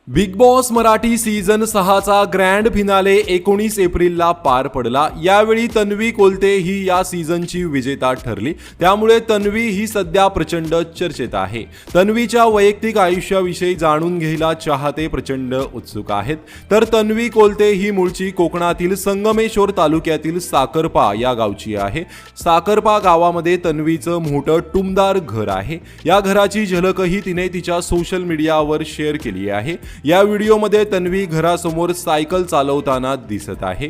Big Boss Marathi season 6चा grand finale 19 एप्रिलला पार पडला। यावेळी तन्वी कोलते ही या सीझनची विजेता ठरली। त्यामुळे तन्वी ही सध्या प्रचंड चर्चेत आहे। तन्वीच्या वैयक्तिक आयुष्याविषयी जाणून घ्यायला चाहते प्रचंड उत्सुक आहेत। तर तन्वी कोलते ही मूळची कोकणातील संगमेश्वर तालुक्यातील साखरपा या गावची आहे। साखरपा गावामध्ये तन्वीचं मोठं टुमदार घर आहे। या घराची झलकही तिने तिच्या सोशल मीडियावर शेअर केली आहे। या व्हिडिओमध्ये तन्वी घरासमोर सायकल चालवताना दिसत आहे।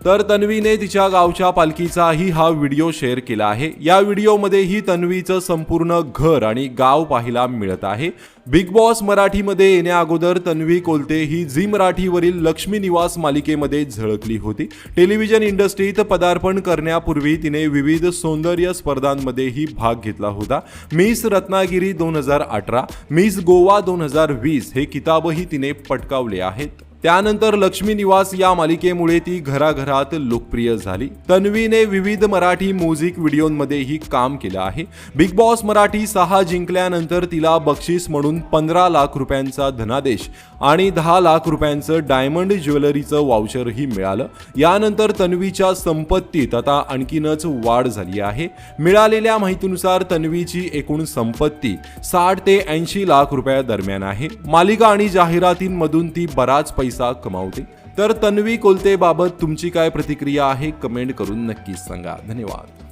तर तन्वीने तिच्या गावच्या पालखीचाही हा व्हिडिओ शेअर केला आहे। या व्हिडिओमध्ये ही तन्वीचं संपूर्ण घर आणि गाव पाहायला मिळत आहे। बिग बॉस मराठीमध्ये येण्या अगोदर तन्वी कोलते ही झी मराठीवरील लक्ष्मी निवास मालिकेमध्ये झळकली होती। टेलिव्हिजन इंडस्ट्रीत पदार्पण करण्यापूर्वी तिने विविध सौंदर्य स्पर्धांमध्येही भाग घेतला होता। मिस रत्नागिरी 2018, मिस गोवा 2020 हे किताबही तिने पटकावले आहेत। त्यानंतर लक्ष्मी निवास या मालिकेमुळे ती घराघरात लोकप्रिय झाली। तन्वीने विविध मराठी म्युझिक व्हिडिओंमध्येही काम केलं आहे। बिग बॉस मराठी 6 जिंकल्यानंतर तिला बक्षीस म्हणून 15 लाख रुपयांचा धनादेश आणि 10 लाख रुपयांचं डायमंड ज्वेलरीचं वाउचरही मिळालं। यानंतर तन्वीच्या संपत्तीत आता आणखीनच वाढ झाली आहे। मिळालेल्या माहितीनुसार तन्वीची एकूण संपत्ती 60 ते 80 लाख रुपयादरम्यान आहे। मालिका आणि जाहिरातींमधून ती बराच पैसा कमावते। तर तन्वी कोलते बाबत तुमची काय प्रतिक्रिया आहे कमेंट करून नक्कीच सांगा। धन्यवाद।